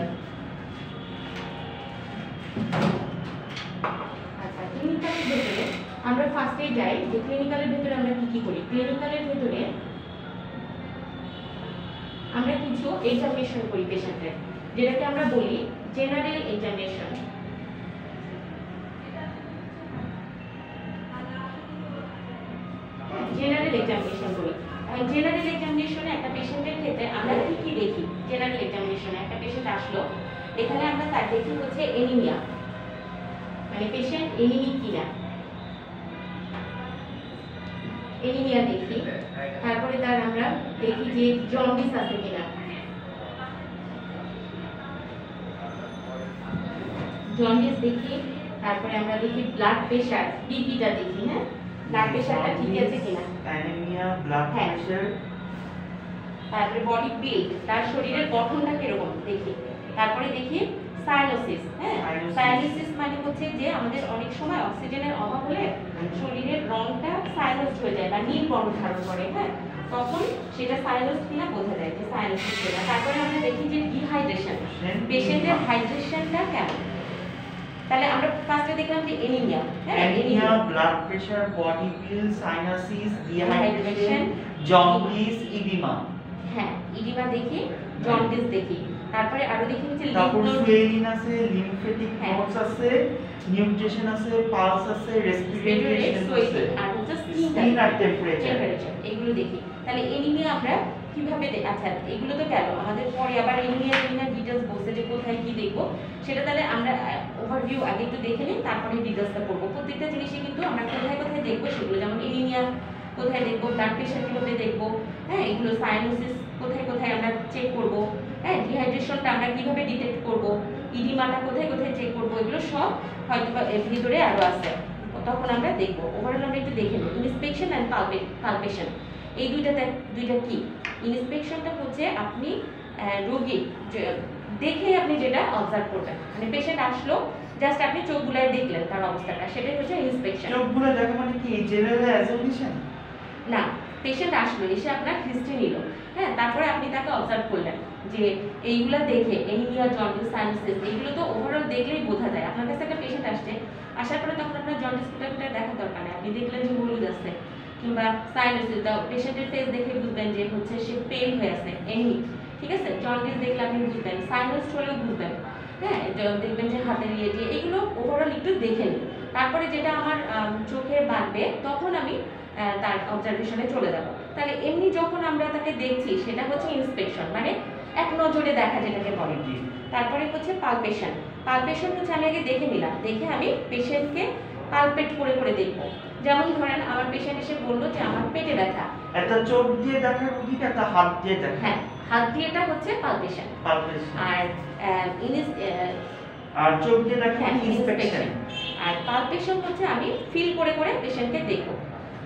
Clinical. আচ্ছা, ক্লিনিক্যালের ভেতরে আমরা ফার্স্টে যাই যে ক্লিনিক্যালের ভেতরে আমরা কি কি করি। ক্লিনিক্যালের ভেতরে আমরা কিছু এক্সামিনেশন করি পেশেন্টের, যেটাকে আমরা বলি জেনারেল এক্সামিনেশন। জেনারেল এক্সামিনেশন করি। জেনারেল এক্সামিনেশনে একটা পেশেন্টের ক্ষেত্রে আমরা কি কি দেখি। জেনারেল এক্সামিনেশনে একটা পেশেন্ট আসলো, এখানে আমরা তার দেখি হচ্ছে এনিমিয়া, মানে পেশেন্ট এনিমিক কিনা, এনিমিয়া দেখি। তারপরে তার আমরা দেখি যে জন্ডিস আছে কিনা, জন্ডিস দেখি। তারপরে আমরা দেখি ব্লাড প্রেশার, বিপিটা দেখি। হ্যাঁ, ব্লাড প্রেশারটা ঠিক আছে কিনা, অ্যানিমিয়া, ব্লাড প্রেশার। তারপরে বডি বিল্ড, তার শরীরের গঠনটা কিরকম দেখি। তারপরে দেখি সাইনোসিস। হ্যাঁ, সাইনোসিস মানে হচ্ছে যে আমাদের অনেক সময় অক্সিজেনের অভাব হলে শরীরের রংটা সাইনোস হয়ে যায় বা নীল বর্ণ ধারণ করে। হ্যাঁ, তখন সেটা সাইনোস কিনা বোঝা যায় যে সাইনোসিস কিনা। তারপরে আমরা দেখি যে ডিহাইড্রেশন, পেশেন্টের হাইড্রেশনটা কেমন। তাহলে আমরা ফার্স্টে দেখলাম যে এনিমিয়া। হ্যাঁ, anaemia, blood pressure, body build, cyanosis, dehydration, jaundice, oedema. হ্যাঁ, ইডিমা দেখি, জন্ডিস দেখি। তারপরে আরো দেখি হচ্ছে তারপর সুয়েলিন আছে, লিম্ফেটিক নোডস আছে, নিউট্রিশন আছে, পালস আছে, রেসপিরেশন আছে, আর হচ্ছে স্কিন আর টেম্পারেচার। এগুলো দেখি। তাহলে এনিমিয়া আমরা কিভাবে আচ্ছা এগুলো তো গেল, আমাদের পরে আবার এনিমিয়া ডিটেইলস বলছে যে কোথায় কি দেখবো, সেটা তাহলে আমরা ওভারভিউ আগে একটু দেখে নিই, তারপরে ডিটেইলসটা করবো। প্রত্যেকটা জিনিসই কিন্তু আমরা কোথায় কোথায় দেখবো সেগুলো, যেমন এনিমিয়া কোথায় দেখবো, ব্লাড প্রেশার কিভাবে দেখবো, হ্যাঁ, এগুলো সাইনোসিস কোথায় কোথায় আমরা চেক করবো, হ্যাঁ, ডিহাইড্রেশনটা আমরা কিভাবে ডিটেক্ট করবো, ইডিমাটা কোথায় কোথায় চেক করবো, এগুলো সব হয়তো বা এর ভিতরে আরো আছে, তখন আমরা দেখবো। ওভারঅল আমরা একটু দেখে নিই। ইন্সপেকশন অ্যান্ড পালপেশন, এই দুইটা কি। ইন্সপেকশনটা হচ্ছে আপনি রোগী দেখে আপনি যেটা অবজার্ভ করবেন, মানে পেশেন্ট আসলো জাস্ট আপনি চোখ বুলায় দেখলেন তার অবস্থাটা, সেটাই হচ্ছে ইন্সপেকশন। চোখ বুলায় দেখা মানে কি জেনারেল অ্যাজাম্পশন না, পেশেন্ট আসলো, এসে আপনার হিস্ট্রি নিল, হ্যাঁ, তারপরে আপনি তাকে অবজার্ভ করলেন যে এইগুলা দেখে এনিমিয়া, জন্ডিস, সাইনোসিস, এগুলো তো ওভারঅল দেখলেই বোঝা যায়। আপনার কাছে একটা পেশেন্ট আসছে, আসার পরে তখন আপনার জন্ডিস কোথায় দেখার দরকার নেই, আপনি দেখলেন যে হলুদ আছে কিংবা সাইনোসিস, পেশেন্টের ফেস দেখে বুঝবেন যে হচ্ছে সে পেল হয়ে আছে, এনিমিক। ঠিক আছে, জন্ডিস দেখলে আপনি বুঝবেন, সাইনোস হলেও বুঝবেন। হ্যাঁ, দেখবেন যে হাতের ইয়ে দিয়ে, এগুলো ওভারঅল একটু দেখে নিন। তারপরে যেটা আমার চোখে বাঁধবে তখন আমি তার অবজারভেশনে চলে যাব। তাহলে এমনি যখন আমরা তাকে দেখছি সেটা হচ্ছে ইন্সপেকশন, মানে এক নজরে দেখা যেটাকে বলে। তারপরে হচ্ছে পালপেশন। পালপেশন হচ্ছে আমি আগে দেখে নিলাম, দেখে আমি পেশেন্টকে পালপেট করে করে দেখবো। যেমন ধরেন আমার পেশেন্ট এসে বললো যে আমার পেটে ব্যথা, একটা চোখ দিয়ে দেখা রোগীটা একটা হাত দিয়ে দেখা। হ্যাঁ, হাত দিয়েটা হচ্ছে পালপেশন, আর চোখ দিয়ে দেখা ইন্সপেকশন। আর পালপেশন হচ্ছে আমি ফিল করে করে পেশেন্টকে দেখবো।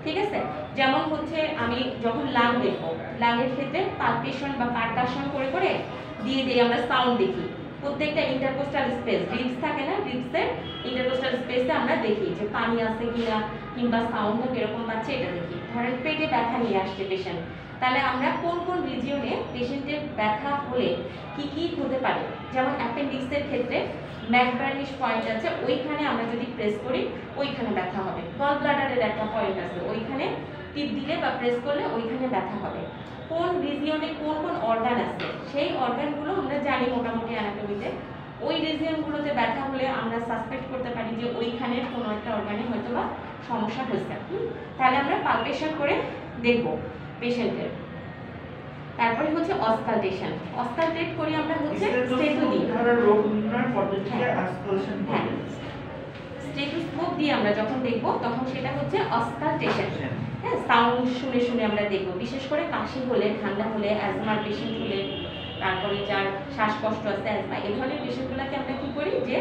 ঠিক আছে, যেমন হচ্ছে আমি যখন লাং দেখবো, লাংয়ের ক্ষেত্রে পালপেশন বা পারকাশন করে করে দিয়ে দিয়ে আমরা সাউন্ড দেখি। প্রত্যেকটা ইন্টারকোস্টাল স্পেস, রিবস থাকে না, রিবসের ইন্টারকোস্টাল স্পেসে আমরা দেখি যে পানি আছে কিনা কিংবা সাউন্ডটা কিরকম পাচ্ছে, এটা দেখি। ধরেন পেটে ব্যথা নিয়ে আসছে পেশেন্ট, তাহলে আমরা কোন কোন রিজিয়নে পেশেন্টের ব্যথা হলে কি কি হতে পারে, যেমন অ্যাপেন্ডিক্সের ক্ষেত্রে ম্যাকবার্নিশ পয়েন্ট আছে, ওইখানে আমরা যদি প্রেস করি ওইখানে ব্যথা হবে। গল ব্লাডারের একটা পয়েন্ট আছে, ওইখানে টিপ দিলে বা প্রেস করলে ওইখানে ব্যথা হবে। কোন রিজিয়নে কোন কোন অর্গান আছে সেই অর্গানগুলো আমরা জানি মোটামুটি অ্যানাটমিতে, ওই রিজিয়নগুলোতে ব্যথা হলে আমরা সাসপেক্ট করতে পারি যে ওইখানের কোনো একটা অর্গানে হয়তো বা সমস্যা হয়েছে। তাহলে আমরা পালপেশন করে দেখব পেশেন্টের। তারপরে হচ্ছে অসকালটেশন, অসকালটেট করি আমরা হচ্ছে স্টেথো দিয়ে, রোগ নির্ণয়ের পদ্ধতিকে অসকালটেশন বলে। স্টেথোস্কোপ দিয়ে আমরা যখন দেখব তখন সেটা হচ্ছে অসকালটেশন। হ্যাঁ, সাউন্ড শুনে শুনে আমরা দেখব, বিশেষ করে কাশি হলে, ঠান্ডা হলে, অ্যাজমার পেশেন্ট হলে, তারপরে যার শ্বাসকষ্ট আছে, অ্যাজমা, এই ধরনের পেশেন্টগুলোকে আমরা কি করি যে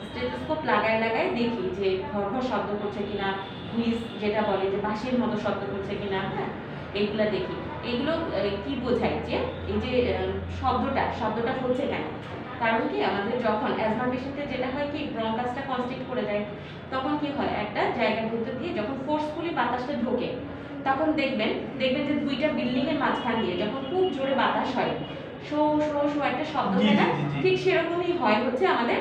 স্টেথোস্কোপ লাগায় লাগায় দেখি যে ঘর শব্দ করছে কিনা, হুইস যেটা বলে যে বাঁশির মতো শব্দ করছে কিনা, হ্যাঁ, এইগুলা দেখি। এগুলো কি বোঝায় যে এই যে শব্দটা হচ্ছে কেন, কারণ কি আমাদের যখন অ্যাজমা পেশেন্টের যেটা হয় কি ব্রঙ্কাসটা কনস্ট্রিক্ট করে দেয়, তখন কি হয় একটা জায়গার ভিতর দিয়ে যখন ফোর্সফুলি বাতাসটা ঢোকে তখন দেখবেন যে দুইটা বিল্ডিং এর মাঝখান দিয়ে যখন খুব জোরে বাতাস হয় শো শো শো একটা শব্দ জি, হয় না, জি, জি। ঠিক সেরকমই হয় হচ্ছে আমাদের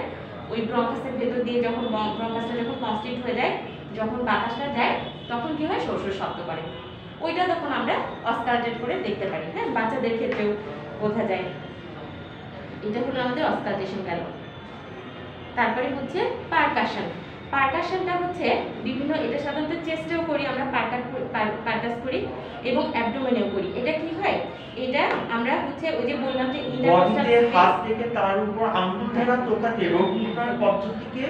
ওই ব্রঙ্কাসের ভেতর দিয়ে যখন ব্রঙ্কাসটা যখন কনস্ট্রিক্ট হয়ে যায়, যখন বাতাসটা যায় তখন কি হয় শো শো শব্দ করে। ওইটা তখন আমরা অস্কালটেট করে দেখতে পারি। হ্যাঁ, বাচ্চাদের ক্ষেত্রেও বোঝা যায়। এটা হলো আমাদের অস্কালটেশন গেল। তারপরে হচ্ছে পারকাশন। পারকাশনটা হচ্ছে বিভিন্ন, এটা সাধারণত চেস্টেও করি আমরা, পারকাস করি এবং অ্যাবডোমেনেও করি। এটা কি হয়, এটা আমরা হচ্ছে ওই যে বললাম যে বডিতে হাত রেখে তার উপর আঙ্গুল দ্বারা টোকাতে রোগনির্ণয় পদ্ধতিকে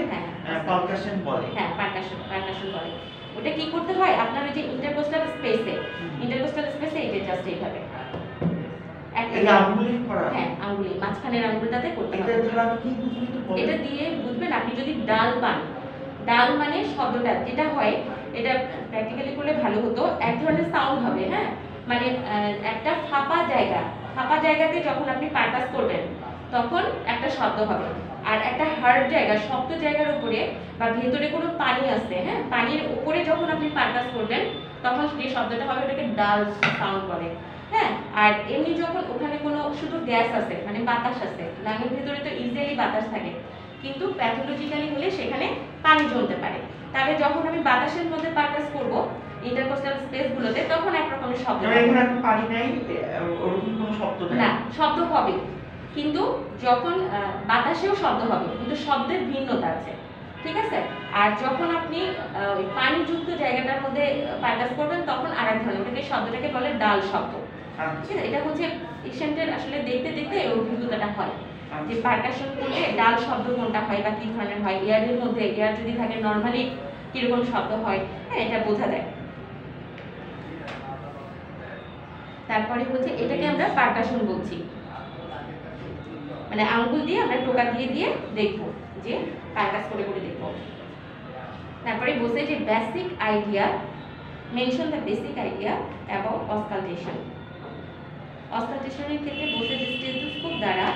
পারকাশন বলে। হ্যাঁ, পারকাশন বলে। ওটা কি করতে হয়, আপনার ওই যে ইন্টারকোস্টাল স্পেসে এই যে জাস্ট এইভাবে এই আঙ্গুলে করা। হ্যাঁ, আঙ্গুলে মাঝখানের আঙ্গুলটাতে করতে এটা হবে। দ্বারা কি বুঝলি তো বল। এটা দিয়ে বুঝবেন আপনি যদি ডাল পান, ডাল মানে শব্দটা যেটা হয়, এটা প্র্যাকটিক্যালি করলে ভালো হতো, এক ধরনের সাউন্ড হবে। হ্যাঁ, মানে একটা ফাঁপা জায়গাতে যখন আপনি পারকাস করবেন তখন একটা শব্দ হবে, আর একটা হার্ড জায়গা, শক্ত জায়গার উপরে বা ভেতরে কোনো পানি আছে, হ্যাঁ, পানির উপরে যখন আপনি পারকাস করবেন তখন যে শব্দটা হবে ওটাকে ডাল সাউন্ড বলে। হ্যাঁ, আর এমনি যখন ওখানে কোনো শুধু গ্যাস আছে, মানে বাতাস আছে, লাঙের ভেতরে তো ইজিলি বাতাস থাকে, কিন্তু প্যাথোলজিক্যালি হলে সেখানে পানি জমতে পারে। তাহলে যখন আমি বাতাসের মধ্যে পারকাস করব ইন্টারকোস্টাল স্পেসগুলোতে, তখন এক রকমের শব্দ যেমন এখানে একটা পানি নাই, ওরকম কোনো শব্দ নাই। না, শব্দ হবে, কিন্তু যখন বাতাসেও শব্দ হবে, কিন্তু শব্দের ভিন্নতা আছে। ঠিক আছে, আর যখন আপনি ওই পানিযুক্ত জায়গাটার মধ্যে পারকাস করবেন তখন আরেক ধরনের, ওটাকে শব্দটাকে বলে ডাল শব্দ। ঠিক আছে, এটা হচ্ছে পেশেন্টের আসলে দেখতে দেখতে এই অভিজ্ঞতাটা হয় যে পারকাশন করলে ডাল শব্দ কোনটা হয় বা কি ধরনের হয়, এয়ারের মধ্যে এয়ার যদি থাকে নরমালি কিরকম শব্দ হয়, হ্যাঁ, এটা বোঝা যায়। তারপরে হচ্ছে এটাকে আমরা পারকাশন বলছি, মানে আঙ্গুল দিয়ে আমরা টোকা দিয়ে দিয়ে দেখবো, যে পারকাস করে করে দেখবো। তারপরে বলছে যে basic idea, mention the basic idea about auscultation. অস্কালটেশনের ক্ষেত্রে বলছে যে স্টেথোস্কোপ দ্বারা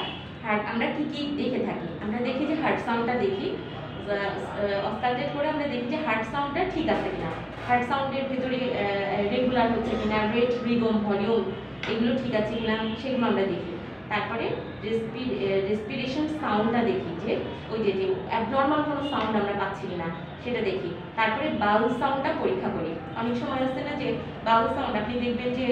হার্ট আমরা কি কি দেখে থাকি, আমরা দেখি যে হার্ট সাউন্ডটা দেখি, অস্কালটেট করে আমরা দেখি যে হার্ট সাউন্ডটা ঠিক আছে কিনা, হার্ট সাউন্ডের ভিতরে রেগুলার হচ্ছে কিনা, রেট, রিদম, ভলিউম এগুলো ঠিক আছে কিনা সেগুলো আমরা দেখি। তারপরে রেসপিরেশন সাউন্ডটা দেখি, যে ওই যে অ্যাবনর্মাল কোনো সাউন্ড আমরা পাচ্ছি কিনা সেটা দেখি। তারপরে বাউল সাউন্ডটা পরীক্ষা করি। অনেক সময় আছে না যে বাউল সাউন্ড আপনি দেখবেন যে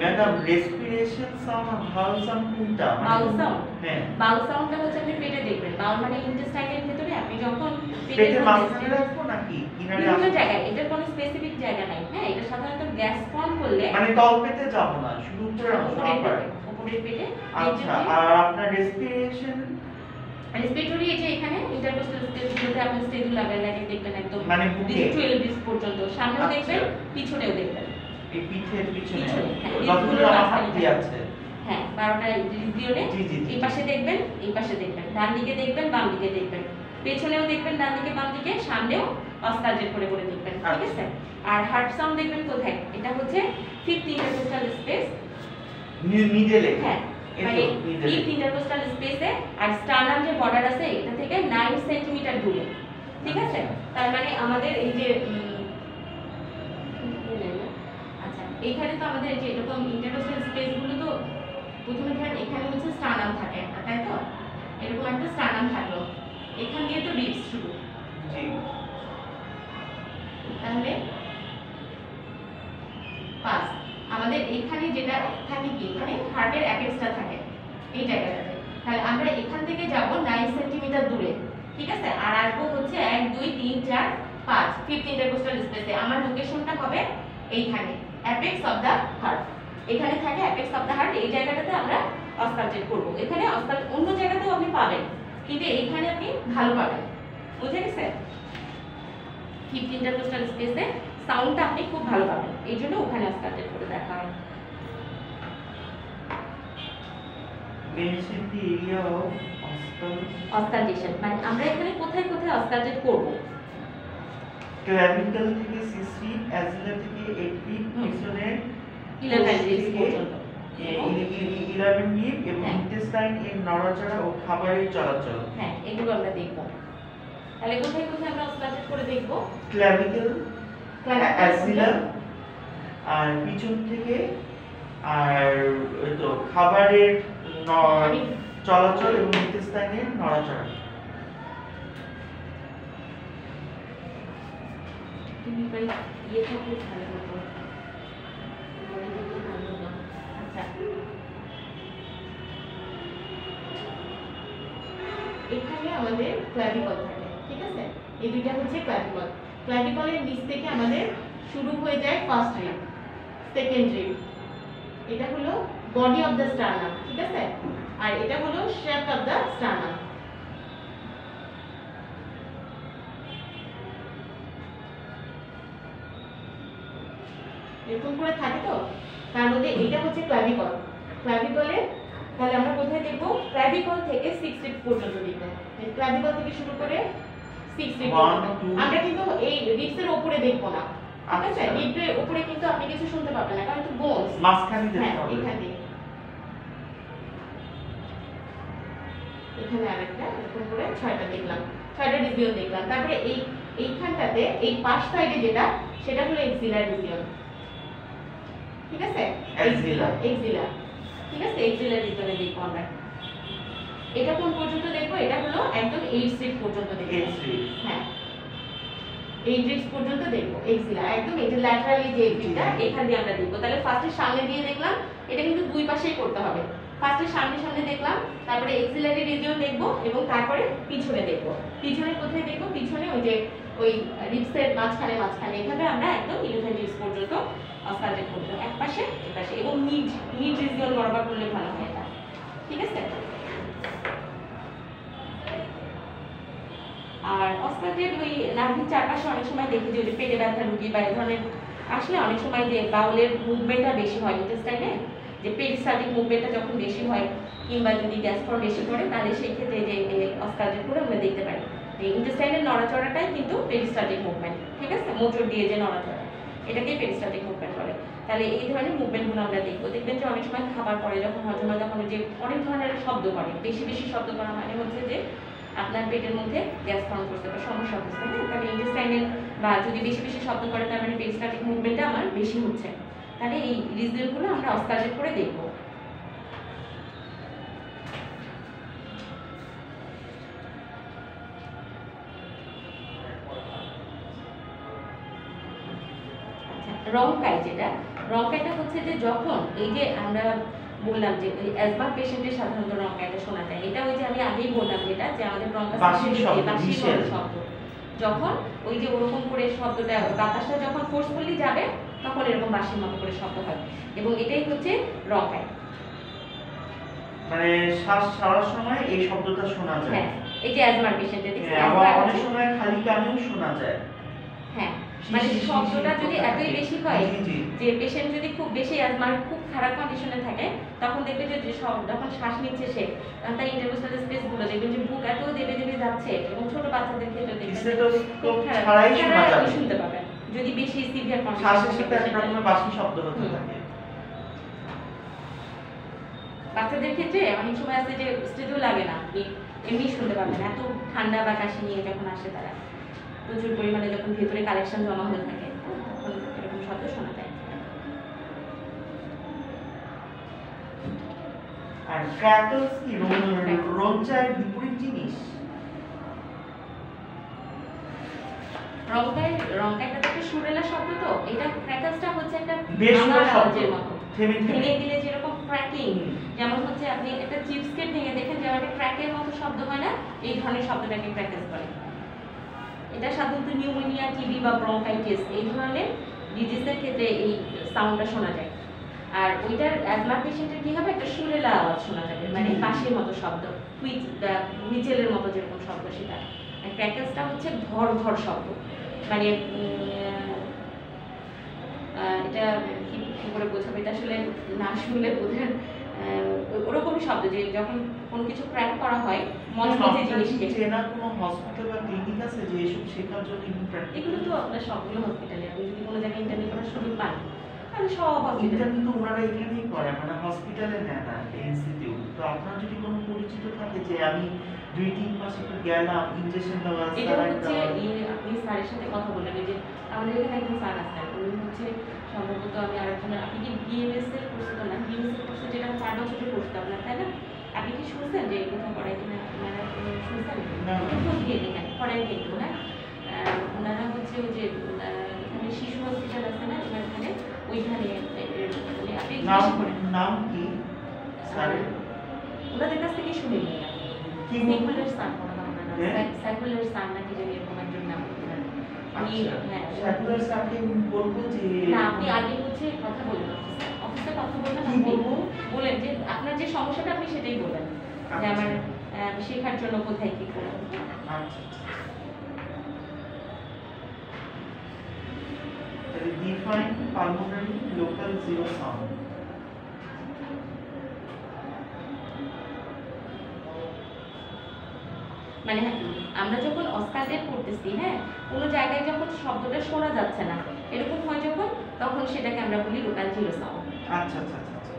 ম্যাডাম রেসপিরেশন সাউন্ড আর বাউল সাউন্ড কোনটা? বাউল সাউন্ড, হ্যাঁ, বাউল সাউন্ডটা হচ্ছে আপনি পেটে দেখবেন, বাউল মানে ইন্টেস্টাইনের ভিতরে আপনি যখন পেটের মাঝখানে রাখবো নাকি কিনারে বিভিন্ন রাখবো? জায়গায়, এটার কোনো স্পেসিফিক জায়গা নাই। হ্যাঁ, এটা সাধারণত গ্যাস ফর্ম করলে মানে তল পেতে যাব না, শুধু উপরে উপরের পেটে। আচ্ছা, আর আপনার রেসপিরেশন রেসপিরেটরি এই যে এখানে ইন্টারকোস্টাল স্পেসগুলোতে আপনি স্টেজু লাগায় দেখবেন একদম মানে বুকে 12 ডিস পর্যন্ত, সামনেও দেখবেন পিছনেও দেখবেন। এই পিঠের পিছনে হ্যাঁ, যতগুলো আমার হাত দিয়ে আছে। হ্যাঁ, 12টা রিজিওনে জি, জি, জি। এই পাশে দেখবেন, এই পাশে দেখবেন, ডান দিকে দেখবেন, বাম দিকে দেখবেন, পেছনেও দেখবেন, ডান দিকে বাম দিকে, সামনেও অস্কালটেট করে করে দেখবেন। ঠিক আছে, আর হার্ট সাউন্ড দেখবেন কোথায়, এটা হচ্ছে ফিফথ ইন্টারকোস্টাল স্পেস, মিডলে। হ্যাঁ, মানে ফিফথ ইন্টারকোস্টাল স্পেসে, আর স্টার্নাম যে বর্ডার আছে এটা থেকে 9 সেন্টিমিটার দূরে। ঠিক আছে, তার মানে আমাদের এই যে আচ্ছা, এইখানে তো আমাদের এই যে এরকম ইন্টারকোস্টাল স্পেসগুলো তো প্রথমে ধরেন এখানে হচ্ছে স্টার্নাম থাকে একটা, তাই তো, এরকম একটা স্টার্নাম থাকলো, এখান দিয়ে তো রিবস শুরু। জি, তাহলে পাস আমাদের এখানে যেটা থাকে কি, এখানে হার্টের অ্যাপেক্সটা থাকে এই জায়গাটাতে, তাহলে আমরা এখান থেকে যাব 9 সেন্টিমিটার দূরে। ঠিক আছে, আর আসবো হচ্ছে 1 2 3 4 5 ফিফথ ইন্টারকোস্টাল স্পেসে। আমার লোকেশনটা হবে এইখানে, অ্যাপেক্স অফ দা হার্ট, এখানে থাকে অ্যাপেক্স অফ দা হার্ট, এই জায়গাটাতে আমরা অস্কালটেট করব। এখানে অন্য জায়গাতেও আপনি পাবেন, কিন্তু এইখানে আপনি ভালো পাবেন। বুঝে গেছে? ফিফথ ইন্টারকোস্টাল স্পেসে সাউন্ডটা আপনি খুব ভালো পাবেন, এই জন্য ওখানে অস্কালটেট করে দেখা হয়। মেনশন দি এরিয়া অফ অস্কালটেশন মানে আমরা এখানে কোথায় কোথায় অস্কালটেট করব। ক্লাভিকল থেকে সিসি, অ্যাজিলা থেকে এপি, পিছনে 11 রিবস পর্যন্ত। 11 রিব এবং হ্যাঁ। ইন্টেস্টাইন এর নড়াচড়া ও খাবারের চলাচল। হ্যাঁ, এগুলো আমরা দেখব। তাহলে কোথায় কোথায় আমরা অস্কালটেট করে দেখব? ক্লাভিকল, অ্যাজিলা, আর পিছন থেকে, আর ওই তো খাবারের চলাচল এবং ইন্টেস্টাইনের নড়াচড়া। তুমি ভাই ইয়ে থাকলে ভালো হতো। আচ্ছা, এখানে আমাদের ক্ল্যাভিকল থাকে, ঠিক আছে? এই দুইটা হচ্ছে ক্ল্যাভিকল। ক্ল্যাভিকলের নিচ থেকে আমাদের শুরু হয়ে যায় ফার্স্ট রিব, সেকেন্ড রিব। এটা হলো বডি অফ দ্য স্টার্নাম, ঠিক আছে? আর এটা হলো শ্যাফট অফ দ্য স্টার্নাম। এরকম করে থাকে তো, তার মধ্যে এটা হচ্ছে ক্ল্যাভিকল। ক্ল্যাভিকলে তাহলে আমরা কোথায় দেখব? ক্ল্যাভিকল থেকে 6 রিব পর্যন্ত দেখব। ক্ল্যাভিকল থেকে শুরু করে 6 রিব। আমরা কিন্তু এই রিবসের উপরে দেখব না, ঠিক আছে? রিবসের উপরে কিন্তু আপনি কিছু শুনতে পাবেন না, কারণ এটা বোনস। মাঝখানে দেখতে হবে। এখানে এখানে আরেকটা এরকম করে 6টা দেখলাম, 6টা রিজিয়ন দেখলাম। তারপরে এইখানটাতে এই পাশ সাইডে যেটা, সেটা হলো এক্সিলার রিজিয়ন, ঠিক আছে? এক্সিলার, ঠিক আছে? এক্সিলার রিজিয়নে দেখবো আমরা। এটা কোন পর্যন্ত দেখবো? এটা হলো একদম 8 রিব পর্যন্ত দেখবো। হ্যাঁ, 8 রিব পর্যন্ত দেখবো এক্সিলা, একদম এই যে ল্যাটারালি যে এক্সিলা, এখান দিয়ে আমরা দেখবো। তাহলে ফার্স্টে সামনে দিয়ে দেখলাম, এটা কিন্তু দুই পাশেই করতে হবে। ফার্স্টে সামনে সামনে দেখলাম, তারপরে এক্সিলারি রিজিয়ন দেখবো, এবং তারপরে পিছনে দেখবো। পিছনে কোথায় দেখবো? পিছনে ওই যে ওই রিবসের মাঝখানে এখানে আমরা একদম 11 রিবস পর্যন্ত অস্কালটেট করবো, এক পাশে এক পাশে, এবং মিড রিজিয়ন বরাবর করলে ভালো হয় এটা, ঠিক আছে? আর অস্কালটেট ওই নাভির চারপাশে অনেক সময় দেখি যে ওই পেটে ব্যথা রুগী বা এই ধরনের আসলে অনেক সময় যে বাউলের মুভমেন্টটা বেশি হয় ইন্টেস্টাইনে, যে পেরিস্টালটিক মুভমেন্টটা যখন বেশি হয়, কিংবা যদি গ্যাস্ট্রন বেশি করে, তাহলে সেই ক্ষেত্রে যে অস্কালটেট করে আমরা দেখতে পারি এই ইন্টেস্টাইনের নড়াচড়াটাই কিন্তু পেরিস্টালটিক মুভমেন্ট, ঠিক আছে? মোচড় দিয়ে যে নড়াচড়া, এটাকে পেরিস্টালটিক মুভমেন্ট বলে। তাহলে এই ধরনের মুভমেন্টগুলো আমরা দেখবো। দেখবেন যে অনেক সময় খাবার পরে যখন হজম হয়, তখন যে অনেক ধরনের শব্দ করে, বেশি শব্দ করা মানে হচ্ছে যে আপনার পেটের মধ্যে গ্যাস ফর্ম করতে বা সমস্যা হচ্ছে, হ্যাঁ? তাহলে ইন্টেস্টাইনের বা যদি বেশি শব্দ করে, তার মানে পেরিস্টালটিক মুভমেন্টটা আমার বেশি হচ্ছে। তাহলে এই রিজিয়নগুলো আমরা অস্কালটেট করে দেখবো। রংকাই, যেটা রংকাইটা হচ্ছে যে যখন এই যে আমরা বললাম যে অ্যাজমা পেশেন্টের সাধারণত রংকাইটা শোনা যায়, এটা ওই যে আমি আগেই বললাম যেটা যে আমাদের ব্রঙ্কাসের শব্দ, যখন ওই যে ওরকম করে শব্দটা বাতাসটা যখন ফোর্সফুলি যাবে, তখন এরকম বাঁশির মতো করে শব্দ হয়, এবং এটাই হচ্ছে রংকাই। মানে শ্বাস ছাড়ার সময় এই শব্দটা শোনা যায়। হ্যাঁ, এই যে অ্যাজমার পেশেন্টে দেখছি, আবার অনেক সময় খালি কানেও শোনা যায়। হ্যাঁ, মানে শব্দটা যদি এতই বেশি হয় যে পেশেন্ট যদি খুব বেশি অ্যাজমার খুব খারাপ কন্ডিশনে থাকে, তখন দেখবে যে যখন শ্বাস নিচ্ছে সে, তার ইন্টারকোস্টাল স্পেসগুলো দেখবেন যে বুক এত দেবে যাচ্ছে, এবং ছোট বাচ্চাদের ক্ষেত্রে দেখবেন ছাড়াই শোনা যাবে, শুনতে পাবেন যদি বেশি সিভিয়ার শ্বাসের সাথে এক রকমের বাঁশি শব্দ হতে থাকে। বাচ্চাদের ক্ষেত্রে অনেক সময় আছে যে স্টেজও লাগে না, এমনি শুনতে পাবেন, এত ঠান্ডা বা কাশি নিয়ে যখন আসে তারা, প্রচুর পরিমাণে যখন ভেতরে কালেকশন জমা হয়ে থাকে, তখন এরকম শব্দ শোনা যায়। আর ক্র্যাকলস কি রঞ্চার বিপরীত জিনিস? রংকাইটা একটা সুরেলা শব্দ, তো এটা ক্র্যাকলসটা হচ্ছে একটা বেসুরা শব্দের মতো, থেমে দিলে যেরকম ক্র্যাকিং, যেমন হচ্ছে আপনি একটা চিপসকে ভেঙে দেখেন যেমন একটা ক্র্যাকের মতো শব্দ হয় না, এই ধরনের শব্দটাকে ক্র্যাকলস বলে। এটা সাধারণত নিউমোনিয়া, টিবি বা ব্রঙ্কাইটিস এই ধরনের ডিজিজের ক্ষেত্রে এই সাউন্ডটা শোনা যায়। আর ওইটার অ্যাজমা পেশেন্টের কি হবে, একটা সুরেলা আওয়াজ শোনা যাবে, মানে বাঁশির মতো শব্দ, হুইচেলের মতো যেরকম শব্দ সেটা। আর ক্র্যাকলসটা হচ্ছে ঘর শব্দ, মানে এটা কি করে বোঝাবো, এটা আসলে না শুনলে বোঝার ওরকমই শব্দ, যে যখন কোনো কিছু ক্র্যাক করা হয় মজবুত জিনিসকে। চেনা কোনো হসপিটাল বা ক্লিনিক আছে যে এসব শেখার জন্য এগুলো তো আপনার সবগুলো হসপিটালে, আপনি যদি কোনো জায়গায় ইন্টারভিউ করার সুযোগ পান তাহলে সব হসপিটালে কিন্তু ওনারা এখানেই করে, মানে হসপিটালে নেয় না, ইনস্টিটিউট তো আপনার যদি কোনো পরিচিত থাকে যে আমি 2-3 মাস একটু গেলাম ইনজেকশন দেওয়া এটা স্যালাইন হচ্ছে দেওয়া আপনি স্যারের সাথে কথা বললেন যে আমাদের এখানে একজন স্যার আছেন উনি হচ্ছে সম্ভবত আমি আরেকজন আপনি কি বিএমএস এর কোর্সে তো না বিএমএস এর কোর্সে যেটা 4 বছরের কোর্স আপনার তাই না আপনি কি শুনছেন যে কোথাও পড়াই কিনা আপনারা শুনছেন না। খোঁজ দিয়ে দেখেন পড়াই কিন্তু হ্যাঁ ওনারা হচ্ছে ওই যে এখানে শিশু হসপিটাল আছে না এখানে ওইখানে মানে আপনি নাম জিজ্ঞেস করেন নাম কি স্যারের ওনাদের কাছ থেকে শুনে নিন কি সেকুলার স্যার মনে হয় হ্যাঁ? সেকুলার স্যার নাকি জানি এরকম একজন নাম আমি হ্যাঁ স্যাকুলার স্যারকে বলবো যে না আপনি আগে হচ্ছে কথা বলবেন অফিসে কথা বলবেন কি আপনি বলবো? বলেন যে আপনার যে সমস্যাটা আপনি সেটাই বলেন যে আচ্ছা। আমার শেখার জন্য কোথায় কি করব আচ্ছা তাহলে define pulmonary local zero sound মানে আমরা যখন অস্কারডেট করতেছি হ্যাঁ কোনো জায়গায় যখন শব্দটা শোনা যাচ্ছে না এরকম হয় যখন তখন সেটাকে আমরা বলি লোকাল জিরো সাউন্ড আচ্ছা আচ্ছা আচ্ছা আচ্ছা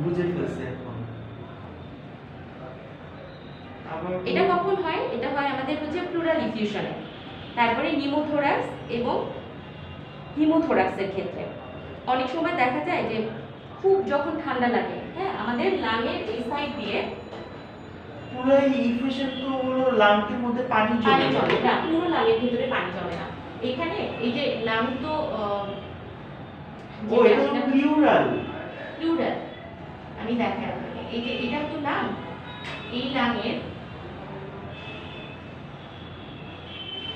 বুঝে ফেলছি এখন আবার এটা কখন হয় এটা হয় আমাদের হচ্ছে প্লুরাল ইফিউশনে তারপরে নিউমোথোরাক্স এবং হিমোথোরাক্সের ক্ষেত্রে অনেক সময় দেখা যায় যে খুব যখন ঠান্ডা লাগে হ্যাঁ আমাদের লাংয়ের এই সাইড দিয়ে পুরো ইফিউশন তো হলো লাংকের মধ্যে পানি পানি জমে জমে না পুরো লাংয়ের ভিতরে পানি জমে না এখানে এই যে লাং তো ও এটা তো প্লুরাল প্লুরাল আমি দেখাই আপনাকে এই যে এটা তো লাং এই লাংয়ের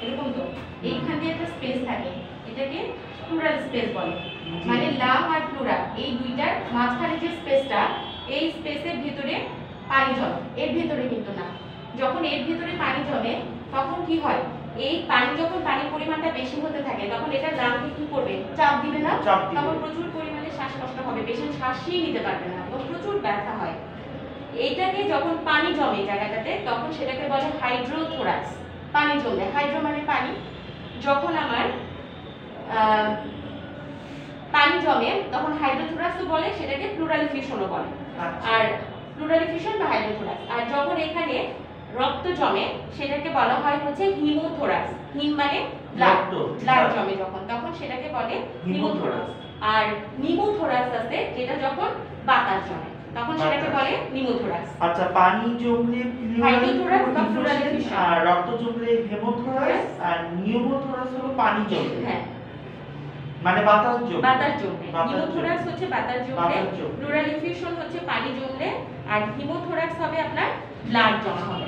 এরকম তো এইখান দিয়ে একটা স্পেস থাকে এটাকে প্লুরাল স্পেস বলে মানে লাং আর প্লুরাল এই দুইটার মাঝখানে যে স্পেসটা এই স্পেসের ভিতরে পানি জমে এর ভিতরে কিন্তু না যখন এর ভিতরে পানি জমে তখন কি হয় এই পানি যখন পানির পরিমাণটা বেশি হতে থাকে তখন এটা লাংকে কি করবে চাপ দিবে না চাপ দিবে। তখন প্রচুর পরিমাণে শ্বাসকষ্ট হবে পেশেন্ট শ্বাসই নিতে পারবে না এবং প্রচুর ব্যথা হয় এইটাকে যখন পানি জমে জায়গাটাতে তখন সেটাকে বলে হাইড্রোথোরাক্স পানি জমে হাইড্রো মানে পানি যখন আমার পানি জমে তখন হাইড্রোথোরাক্সও বলে সেটাকে প্লুরাল ইফিউশনও বলে আচ্ছা। আর প্লুরাল ইফিউশন বা হাইড্রোথোরাক্স আর যখন এখানে রক্ত জমে সেটাকে বলা হয় হচ্ছে হিমোথোরাক্স হিম মানে ব্লাড রক্ত, ব্লাড blood। জমে যখন তখন সেটাকে বলে হিমোথোরাক্স। হিমোথোরাক্স আর নিমোথোরাক্স আছে যেটা যখন বাতাস জমে তখন সেটাকে বাতাস। বলে নিমোথোরাক্স আচ্ছা পানি জমলে হাইড্রোথোরাক্স বা প্লুরাল ইফিউশন আর রক্ত জমলে হেমোথোরাক্স আর নিউমোথোরাক্স হলো পানি জমলে হ্যাঁ মানে বাতাস জমলে বাতাস জমলে বাতাস নিমোথোরাক্স হচ্ছে বাতাস জমলে বাতাস জমলে। প্লুরাল ইফিউশন হচ্ছে পানি জমলে আর হিমোথোরাক্স হবে আপনার ব্লাড জমা হবে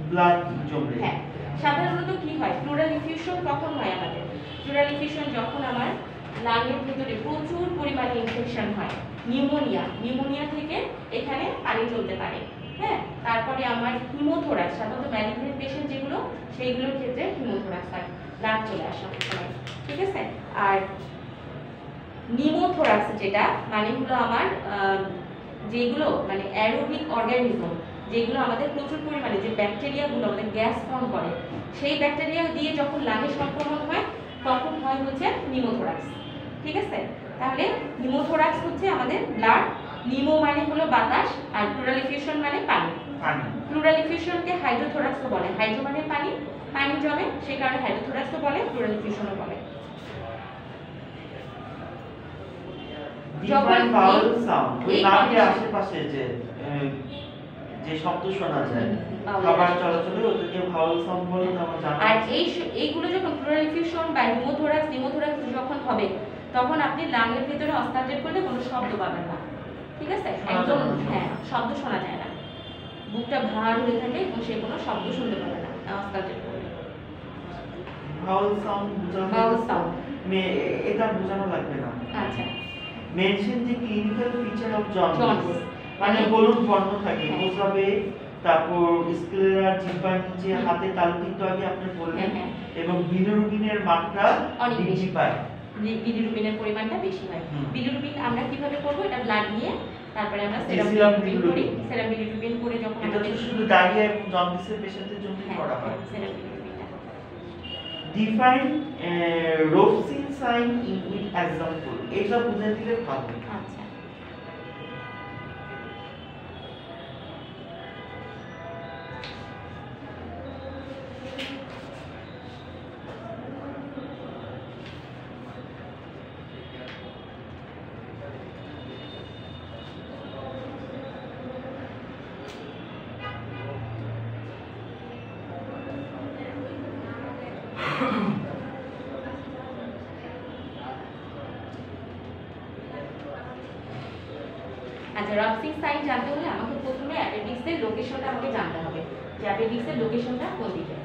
ব্লাড জমলে হ্যাঁ সাধারণত কি হয় প্লুরাল ইফিউশন কখন হয় আমাদের প্লুরাল ইফিউশন যখন আমার লাংয়ের ভিতরে প্রচুর পরিমাণে ইনফেকশন হয় নিউমোনিয়া থেকে এখানে পানি চলতে পারে হ্যাঁ তারপরে আমার হিমোথোরাক্স সাধারণত ম্যালিগনেন্ট পেশেন্ট যেগুলো সেইগুলোর ক্ষেত্রে হিমোথোরাক্স হয় ব্লাড চলে আসে অনেক সময়। ঠিক আছে আর নিউমোথোরাক্স যেটা মানে হলো আমার যেগুলো মানে অ্যারোবিক অর্গানিজম যেগুলো আমাদের প্রচুর পরিমাণে যে ব্যাকটেরিয়াগুলো আমাদের গ্যাস ফর্ম করে সেই ব্যাকটেরিয়া দিয়ে যখন লাঙে সংক্রমণ হয় তখন হয় হচ্ছে নিউমোথোরাক্স। ঠিক আছে তাহলে নিউমোথোরাক্স হচ্ছে আমাদের ব্লাড নিমো মানে হলো বাতাস আর প্লুরাল ইফিউশন মানে পানি পানি প্লুরাল ইফিউশনকে হাইড্রোথোরাক্সও বলে হাইড্রো মানে পানি পানি জমে সেই কারণে হাইড্রোথোরাক্সও বলে প্লুরাল ইফিউশনও বলে ডিফারেন্ট ভাওয়েল সাউন্ড ওই এই নাকের condition- আশেপাশে যে শব্দ শোনা যায় vowel খাবার এর। চলাচলে ওটাকে ভাওয়েল সাউন্ড বলে তো আমার জানা আর আছে। এইগুলো যখন প্লুরাল ইফিউশন বা নিউমোথোরাক্স যখন হবে তখন আপনি লাংয়ের ভিতরে অস্কালটেট করলে কোনো শব্দ পাবেন না। ঠিক আছে শোনা একদম যাবে না। হ্যাঁ শব্দ শোনা যায় না বুকটা ভার হয়ে থাকে এবং সে কোনো শব্দ শুনতে পাবে না অস্কালটেট করলে ভাওয়েল সাউন্ড বোঝানো vowel sound। এটা বোঝানো লাগবে না আচ্ছা mention the clinical feature of jaundice jaundice. মানে হলুদ বর্ণ থাকে হ্যাঁ। প্রস্রাবে তারপর স্ক্লেরা জিহ্বার নিচে হাতে তালু কিন্তু আগে আপনি বললেন হ্যাঁ, হ্যাঁ। এবং বিলিরুবিনের মাত্রা অনেক বৃদ্ধি বেশি। পায় বিলিরুবিনের পরিমাণটা বেশি হয় হুম। বিলিরুবিন আমরা কিভাবে করব এটা ব্লাড নিয়ে তারপরে আমরা সেরাম সেরাম বিলিরুবিন করি বিলিরুবিন। সেরাম বিলিরুবিন করে যখন এটা তো আমাদের শুধু ডায়রিয়া এবং জন্ডিসের পেশেন্টদের জন্য হ্যাঁ করা হয় সেরাম বিলিরুবিনটা ডিফাইন রোফসিন সাইন ইন উইথ এক্সাম্পল এটা বুঝিয়ে দিলে ভালো আচ্ছা রাপসিং সাইন জানতে হলে আমাকে প্রথমে অ্যাপেন্ডিক্সের লোকেশনটা আমাকে জানতে হবে যে অ্যাপেন্ডিক্সের লোকেশনটা কোন দিকে।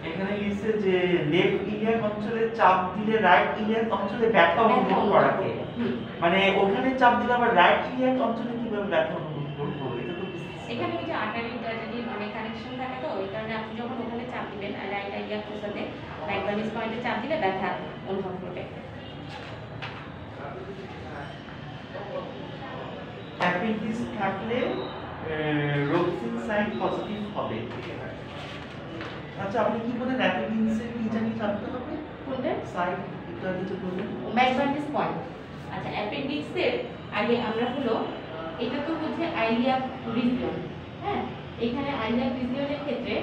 এখানে লিখছে যে লেফট ইলিয়াক অঞ্চলে চাপ দিলে রাইট ইলিয়াক অঞ্চলে ব্যথা অনুভব করাকে, মানে ওখানে চাপ দিলে আবার রাইট ইলিয়াক অঞ্চলে কিভাবে ব্যথা অনুভব করবো? এটা তো এখানে ওই যে আর্টারি যদি অনেক কানেকশন থাকে তো ওই কারণে আপনি যখন ওখানে চাপ দিবেন রাইট ইলিয়াক ফোসাতে ম্যাগনেটিক পয়েন্টে চাপ দিলে ব্যথা অনুভব করবে। অ্যাপেন্ডিক্স থাকলে রোপসিন সাইন পজিটিভ হবে। আচ্ছা আপনি কি বলেন অ্যাপেন্ডিক্সের কি জানি জানতে হবে? কোনটা? সাইন এটা কিছু বলুন। Magnetic point. আচ্ছা অ্যাপেন্ডিক্সের আগে আমরা হলো এটা তো হচ্ছে আইলিয়াক রিজিয়ন, হ্যাঁ এখানে আইলিয়াক রিজিয়নের ক্ষেত্রে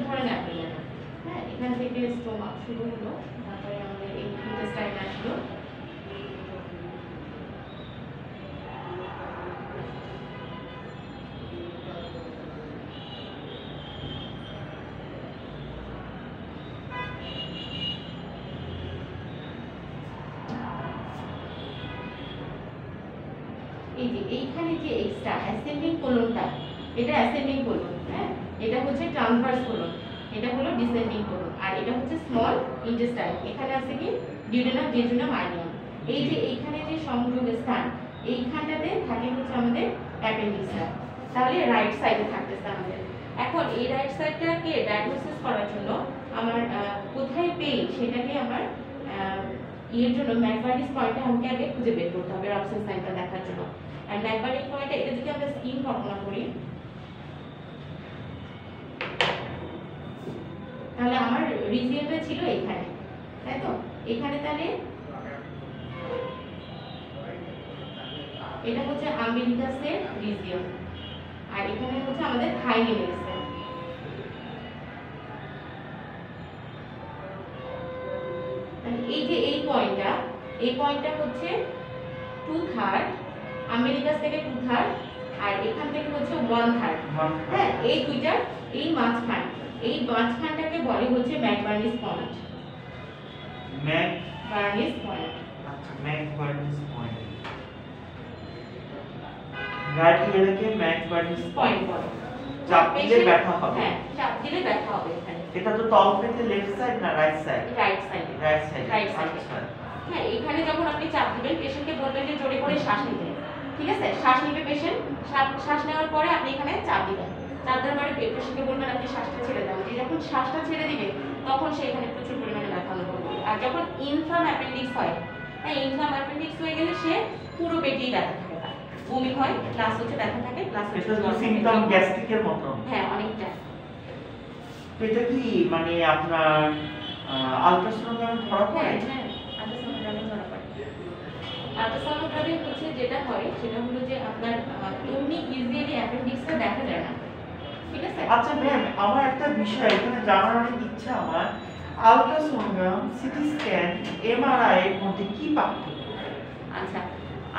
ধরেন আপনি হ্যাঁ এখান থেকে স্টোমাক শুরু হলো, তারপরে আমাদের এই ইন্টেস্টাইন আসলো, এই যে এইখানে যে এক্সট্রা অ্যাসেন্ডিং কোলনটা এটা অ্যাসেন্ডিং কোলন, হ্যাঁ এটা হচ্ছে ট্রান্সভার্স কোলন, এটা হলো ডিসেন্ডিং কোলন, আর এটা হচ্ছে স্মল ইন্টেস্টাইন। এখানে আছে কি ডিউডেনাম, জেজুনাম, আইলিয়াম। এই যে এইখানে যে সংযোগ স্থান এইখানটাতে থাকে হচ্ছে আমাদের অ্যাপেন্ডিক্সটা, তাহলে রাইট সাইডে থাকতেছে আমাদের। এখন এই রাইট সাইডটাকে ডায়াগনোসিস করার জন্য আমার কোথায় পেইন সেটাকে আমার এর জন্য ম্যাগনেটিক পয়েন্টে আমাকে আগে খুঁজে বের করতে হবে রাপসিং সাইনটা দেখার জন্য। আর ম্যাগনেটিক পয়েন্টে এটা যদি আমরা স্কিন কল্পনা করি তাহলে আমার রিজিয়নটা ছিল এখানে, তাই তো এখানে তাহলে এটা হচ্ছে আম্বিলিকাসের রিজিয়ন, আর এখানে হচ্ছে আমাদের থাইমিনাস। এই যে এই পয়েন্টটা হচ্ছে 2/3 আমেরিকাস থেকে 2/3 আর এখান থেকে হচ্ছে 1/3, হ্যাঁ এই দুইটার এই মাঝখানটাকে বলে হচ্ছে ম্যাগবার্নিস পয়েন্ট। ম্যাগবার্নিস পয়েন্ট, আচ্ছা ম্যাগবার্নিস পয়েন্ট, রাইট ইলিয়াকে ম্যাগবার্নিস পয়েন্ট বলে। চাপ দিলে ব্যথা হবে, হ্যাঁ চাপ দিলে ব্যথা হবে এখানে। এটা তো তলপেটে লেফট সাইড না right side? Right side. Right side, right side. হ্যাঁ এখানে যখন আপনি চাপ দিবেন পেশেন্টকে বলবেন যে জোরে করে শ্বাস নিতে, ঠিক আছে শ্বাস নিবে পেশেন্ট, শ্বাস নেওয়ার পরে আপনি এখানে চাপ দিবেন, চাপ দেওয়ার পরে পেশেন্টকে বলবেন আপনি শ্বাসটা ছেড়ে দাও, যে যখন শ্বাসটা ছেড়ে দিবে তখন সে এখানে প্রচুর পরিমাণে ব্যথা অনুভব করবে। আর যখন ইনফ্লাম অ্যাপেন্ডিক্স হয়, হ্যাঁ ইনফ্লাম অ্যাপেন্ডিক্স হয়ে গেলে সে পুরো পেটেই ব্যথা থাকে, তার বমি হয় প্লাস হচ্ছে ব্যথা থাকে প্লাস হচ্ছে এটা তো সিম্পটম গ্যাস্ট্রিকের মতো। হ্যাঁ অনেকটা। তো এটা কি মানে আপনার আল্ট্রাসোনোগ্রামে ধরা পড়ে? হ্যাঁ আল্ট্রাসোনোগ্রামে ধরা পড়ে। আল্ট্রাসোনোগ্রামে হচ্ছে যেটা হয় সেটা হলো যে আপনার এমনি ইজিলি অ্যাপেন্ডিক্সটা দেখা যায় না, ঠিক আছে? আচ্ছা ম্যাম আমার একটা বিষয় এখানে জানার অনেক ইচ্ছা আমার, আল্ট্রাসোনোগ্রাম, সিটি স্ক্যান, এমআরআই এর মধ্যে কি পার্থক্য? আচ্ছা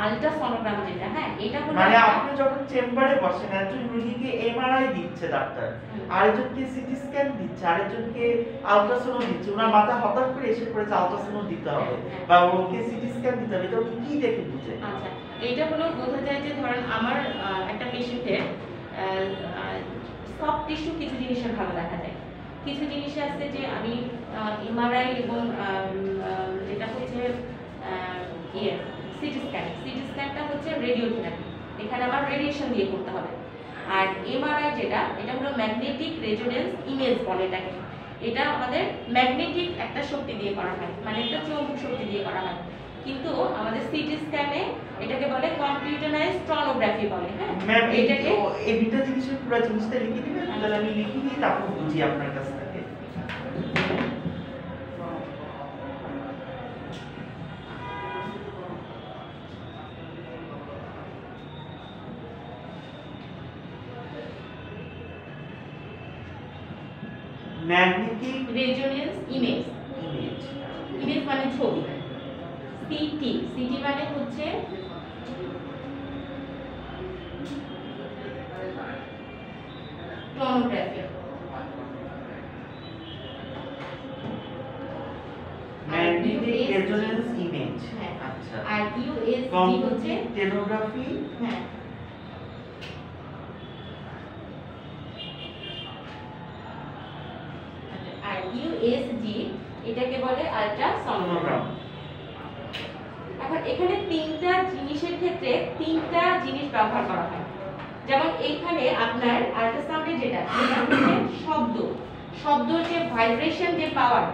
আল্ট্রাসোনোগ্রাম যেটা, হ্যাঁ এটা হলো মানে আপনি যখন চেম্বারে বসেন একজন রোগীকে এমআরআই দিচ্ছে ডাক্তার, আরেকজনকে সিটি স্ক্যান দিচ্ছে, আরেকজনকে আল্ট্রাসোনো দিচ্ছে, ওনার মাথা হঠাৎ করে এসে পড়েছে আল্ট্রাসোনো দিতে হবে বা ওকে সিটি স্ক্যান দিতে হবে, এটা উনি কি দেখে বুঝে? আচ্ছা এটা হলো বোঝা যায় যে ধরেন আমার একটা পেশেন্টের সব টিস্যু কিছু জিনিসের ভালো দেখা যায়, কিছু জিনিস আছে যে আমি এমআরআই এবং যেটা হচ্ছে সিটি স্ক্যানটা হচ্ছে রেডিওথেরাপি, এখানে আমার রেডিয়েশন দিয়ে করতে হবে। আর এমআরআই যেটা এটা হলো ম্যাগনেটিক রেজোনেন্স ইমেজ বলে এটাকে, এটা আমাদের ম্যাগনেটিক একটা শক্তি দিয়ে করা হয়, মানে একটা চৌম্বক শক্তি দিয়ে করা হয়। কিন্তু আমাদের সিটি স্ক্যানে এটাকে বলে কম্পিউটারাইজড টনোগ্রাফি বলে। হ্যাঁ ম্যাম এটাকে এই দুটো জিনিসের পুরো জিনিসটা লিখে দিবেন, তাহলে আমি লিখে দিই তারপর বুঝি আপনার কাছ থেকে। Magnetic resonance image. Image. Image মানে ছবি। সিটি, সিটি মানে হচ্ছে টনোগ্রাফি। Magnetic resonance image. হ্যাঁ। আচ্ছা। আর ইউএসজি হচ্ছে টেনোগ্রাফি। হ্যাঁ। আর ইউএসজি এটাকে বলে আল্ট্রাসনোগ্রাম। এখন এখানে তিনটা জিনিসের ক্ষেত্রে তিনটা জিনিস ব্যবহার করা হয়। যেমন এইখানে আপনার আল্ট্রাসাউন্ডে যেটা হচ্ছে শব্দ, শব্দর যে ভাইব্রেশন, যে পাওয়ার,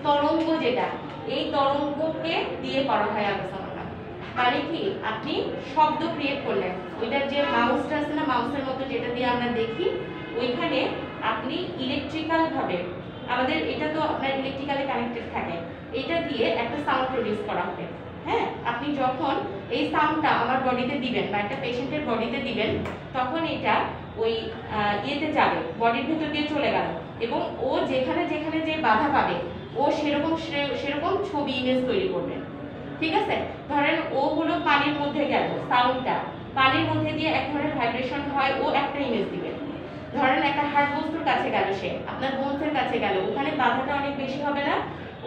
তরঙ্গ যেটা, এই তরঙ্গকে দিয়ে করা হয় আল্ট্রাসাউন্ডগ্রাম। মানে কি আপনি শব্দ ক্রিয়েট করলেন, ওইটার যে মাউসটা আছে না, মাউসের মতো যেটা দিয়ে আমরা দেখি, ওইখানে আপনি ইলেকট্রিক্যাল ভাবে, আমাদের এটা তো আপনার ইলেকট্রিক্যালি কানেক্টেড থাকে, এটা দিয়ে একটা সাউন্ড প্রডিউস করা হবে। হ্যাঁ, আপনি যখন এই সাউন্ডটা আমার বডিতে দিবেন বা একটা পেশেন্টের বডিতে দিবেন, তখন এটা ওই ইয়েতে যাবে, বডির ভেতর দিয়ে চলে গেল, এবং ও যেখানে যেখানে যে বাধা পাবে ও সেরকম ছবি ইমেজ তৈরি করবে। ঠিক আছে, ধরেন ও হলো পানির মধ্যে গেল, সাউন্ডটা পানির মধ্যে দিয়ে এক ধরনের ভাইব্রেশন হয়, ও একটা ইমেজ দিবে। ধরেন একটা হার্ড বস্তুর কাছে গেল, সে আপনার বোনসের কাছে গেল, ওখানে বাধাটা অনেক বেশি হবে না,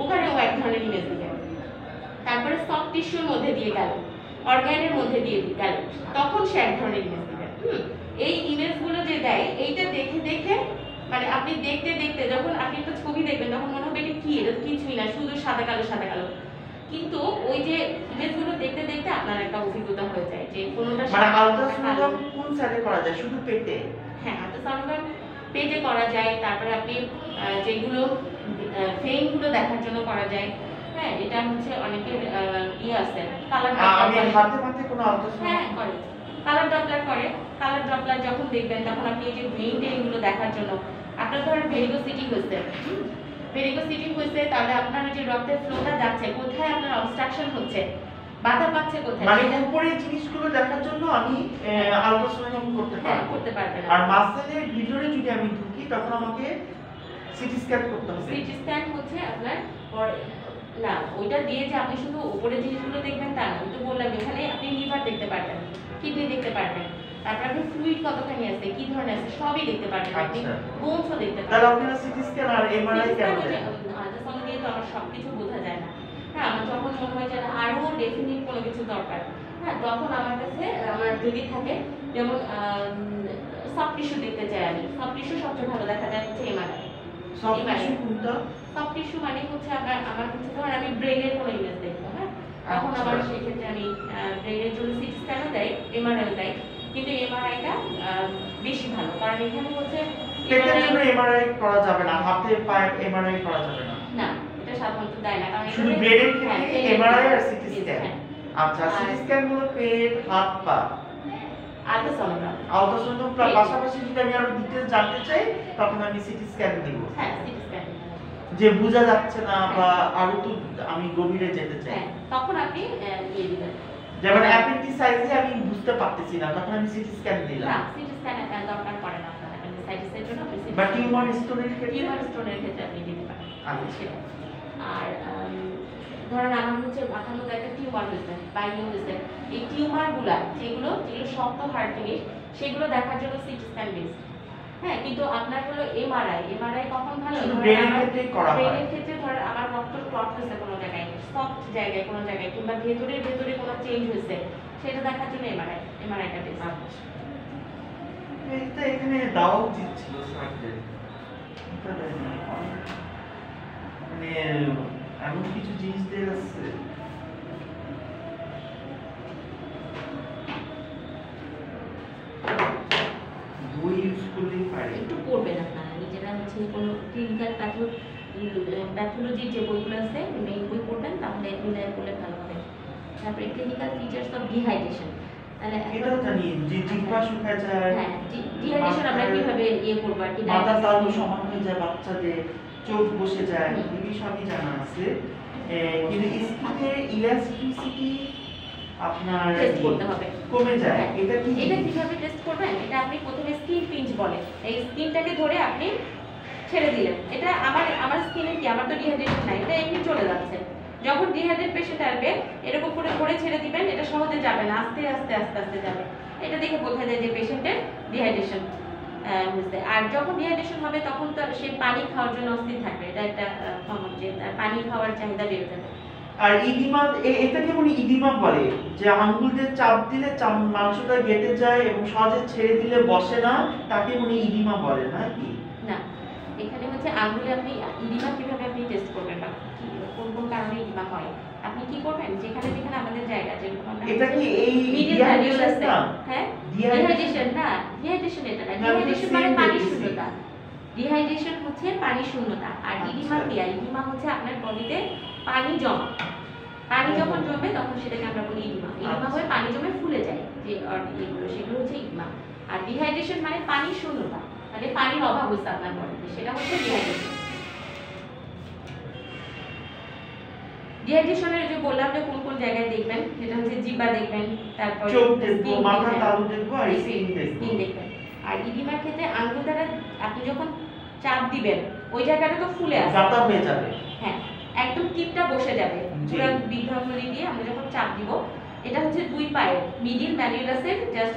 ওখানে ও এক ধরনের ইমেজ দিবে। তারপরে সফট টিস্যুর মধ্যে দিয়ে গেল, অর্গানের মধ্যে দিয়ে গেল, তখন সে এক ধরনের ইমেজ দিবে। এই ইমেজগুলো যে দেয়, এইটা দেখে দেখে মানে আপনি দেখতে দেখতে যখন আপনি একটা ছবি দেখবেন, তখন মনে হবে এটা কি, এটা কিছুই না, শুধু সাদা কালো সাদা কালো। কিন্তু ওই যে ইমেজগুলো দেখতে দেখতে আপনার একটা অভিজ্ঞতা হয়ে যায় যে কোনটা মানে আল্ট্রাসাউন্ড কোন সাইডে করা যায়, শুধু পেটে? হ্যাঁ, আল্ট্রাসাউন্ড পেটে করা যায়, তারপরে আপনি যেগুলো ভেইনগুলো দেখার জন্য করা যায়। হ্যাঁ, এটা হচ্ছে অনেকের ইয়ে আছে, কালার আমি হাতে মাঝে কোনো আল্ট্রাসাউন্ড? হ্যাঁ করে, কালার ডপলার করে। কালার ডপলার যখন দেখবেন, তখন আপনি এই যে ভেইন টেইনগুলো দেখার জন্য, আপনার ধরেন ভেরিকোসিটি হয়েছে, ভেরিকোসিটি হয়েছে, তাহলে আপনার যে রক্তের ফ্লোটা যাচ্ছে, কোথায় আপনার অবস্ট্রাকশন হচ্ছে, বাধা পাচ্ছে কোথায়, মানে উপরের জিনিসগুলো দেখার জন্য আমি আল্ট্রাসাউন্ড করতে পারবো। করতে পারবেন। আর মাসেলের ভিতরে যদি আমি ঢুকি, তখন আমাকে সিটি স্ক্যান করতে হবে। সিটি স্ক্যান হচ্ছে আপনার না, ওইটা দিয়ে যে আপনি শুধু উপরের জিনিসগুলো দেখবেন তা না, আমি তো বললাম এখানে আপনি লিভার দেখতে পারবেন, কিডনি দেখতে পারবেন, তারপর আপনি ফ্লুইড কতখানি আছে, কি ধরনের আছে, সবই দেখতে পারবেন, আপনি বোনসও দেখতে তাহলে পারবেন। আপনারা সিটি স্ক্যান আর এমআরআই কেন দেন? আল্ট্রাসাউন্ড দিয়ে তো আমার সবকিছু বোঝা যায় না। হ্যাঁ, আমার যখন মনে হয় যে আরো ডেফিনিট কোনো কিছু দরকার, হ্যাঁ, তখন আমার কাছে আমার যদি থাকে, যেমন সফট টিস্যু দেখতে চাই আমি, সফট টিস্যু সবচেয়ে ভালো দেখা যায় হচ্ছে এমআরআই। সফট টিস্যু কোনটা? সফট টিস্যু মানে হচ্ছে আমার হচ্ছে ধর আমি ব্রেনের কোনো ইমেজ দেখবো, হ্যাঁ, তখন আমার সেই ক্ষেত্রে আমি ব্রেনের জন্য সিটি স্ক্যানও দেয়, এমআরআই দেয়, কিন্তু এমআরআইটা বেশি ভালো, কারণ এখানে হচ্ছে পেটের জন্য এমআরআই করা যাবে না, হাতে পায়ে এমআরআই করা যাবে না। না, এটা সাধারণত দেয় না, কারণ শুধু ব্রেনের ক্ষেত্রে এমআরআই আর সিটি স্ক্যান। আচ্ছা, সিটি স্ক্যান হলো পেট, হাত, পা। আল্ট্রাসাউন্ডগ্রাম, আল্ট্রাসাউন্ড পাশাপাশি যদি আমি আরো ডিটেইলস জানতে চাই, তখন আমি সিটি স্ক্যান দিব। হ্যাঁ, সিটি স্ক্যান যে বোঝা যাচ্ছে না বা আরো তো আমি গভীরে যেতে চাই, হ্যাঁ, তখন আপনি ইয়ে দিবেন। যেমন অ্যাপেন্ডিসাইটিসে আমি বুঝতে পারতেছি না, তখন আমি সিটি স্ক্যান না, দিলাম। সিটি স্ক্যান দরকার পড়ে না আপনার অ্যাপেন্ডিসাইটিসের জন্য, আপনি বা টিউমার স্টোনের ক্ষেত্রে? টিউমার স্টোনের ক্ষেত্রে আপনি দিতে পারেন। আচ্ছা। আর ধরেন আমার হচ্ছে মাথার মধ্যে একটা টিউমার হয়েছে বা ইয়ে হয়েছে, এই টিউমারগুলা যেগুলো শক্ত হার্ড জিনিস, সেগুলো দেখার জন্য সিটি স্ক্যান বেস্ট। হ্যাঁ, কিন্তু আপনার হলো এমআরআই, এমআরআই কখন ভালো? শুধু ব্রেনের ক্ষেত্রেই করা হয়। ব্রেনের ক্ষেত্রে ধর আমার রক্ত ক্লট হয়েছে কোনো জায়গায়, সফট জায়গায় কোনো জায়গায়, কিংবা ভেতরে কোনো চেঞ্জ হয়েছে, সেটা দেখার জন্য এমআরআইটা বেস্ট। এটা এখানে দেওয়া উচিত ছিল স্যারদের, এটা দেয়নি। মানে এমন কিছু জিনিস দিয়ে আছে, বই ইউজ করলেই পারে। একটু পড়বেন আপনারা নিজেরা, হচ্ছে কোনো ক্লিনিক্যাল প্যাথোলজির যে বইগুলো আছে, মেইন বই পড়বেন, তাহলে মিলাই করলে ভালো হবে। তারপরে ক্লিনিক্যাল ফিচার্স অফ ডিহাইড্রেশন, তাহলে এটাও জানি যে জিহ্বা শুকায় যায়, হ্যাঁ, ডিহাইড্রেশন আমরা কিভাবে ইয়ে করব আর কি, মাথা তালু সমান হয়ে যায় বাচ্চাদের, চোখ বসে যায়, এই সবই জানা আছে। কিন্তু স্কিনের ইলাস্টিসিটি আপনার টেস্ট করতে হবে, কমে যায়, এটা কিভাবে টেস্ট করবেন? এটা আপনি প্রথমে স্কিন পিঞ্চ বলে, এই স্কিনটাকে ধরে আপনি ছেড়ে দিলেন, এটা আমার স্কিনে কি, আমার তো ডিহাইড্রেশন নাই, এটা এমনি চলে যাচ্ছে। যখন ডিহাইড্রেট পেশেন্ট আসবে এরকম করে করে ছেড়ে দিবেন, এটা সহজে যাবে না, আস্তে আস্তে আস্তে আস্তে যাবে। এটা দেখে বোঝা যায় যে পেশেন্টের ডিহাইড্রেশন হয়েছে। আর যখন ডিহাইড্রেশন হবে তখন তো সে পানি খাওয়ার জন্য অস্থির থাকবে, এটা একটা কমন যে পানি খাওয়ার চাহিদা বেড়ে যাবে। আর ইডিমা এটাকে মানে ইডিমা বলে যে আঙ্গুল দিয়ে চাপ দিলে মাংসটা গেটে যায় এবং সহজে ছেড়ে দিলে বসে না, তাকে মানে ইডিমা বলে নাকি? না, এখানে হচ্ছে আঙ্গুলে আপনি ইডিমা কিভাবে আপনি টেস্ট করবেন বা কোন কোন কারণে ইডিমা হয় আপনি কি করবেন, যেখানে যেখানে আমাদের জায়গা যেরকম আমরা এটা কি এই মিডিয়াল ভ্যালিউল আছে, হ্যাঁ ডিহাইড্রেশন ডিহাইড্রেশন না, ডিহাইড্রেশন এটা না, ডিহাইড্রেশন মানে পানি শূন্যতা, ডিহাইড্রেশন হচ্ছে পানি শূন্যতা। আর ইডিমা কি, ইডিমা হচ্ছে আপনার বডিতে পানি জমা, পানি যখন জমে তখন সেটাকে আমরা বলি ইডিমা। ইডিমা হয়ে পানি জমে ফুলে যায় যে এগুলো, সেগুলো হচ্ছে ইডিমা। আর ডিহাইড্রেশন মানে পানি শূন্যতা, মানে পানির অভাব হচ্ছে আপনার বডিতে, সেটা হচ্ছে ডিহাইড্রেশন। ডিহাইড্রেশনের যে বললাম যে কোন কোন জায়গায় দেখবেন, সেটা হচ্ছে জিহ্বা দেখবেন, তারপর চোখ দেখবো, মাথা তালু দেখবো আর স্কিন স্কিন দেখবেন। আর ইডিমার ক্ষেত্রে আঙ্গুল দ্বারা আপনি যখন চাপ দিবেন ওই জায়গাটা তো ফুলে আসবে, গাতা হয়ে যাবে, হ্যাঁ একদম টিপটা বসে যাবে জি। পুরো বৃদ্ধাঙ্গুলি দিয়ে আমরা যখন চাপ দিব। এটা হচ্ছে দুই পায়ের মিডিল ম্যালিউলাসের জাস্ট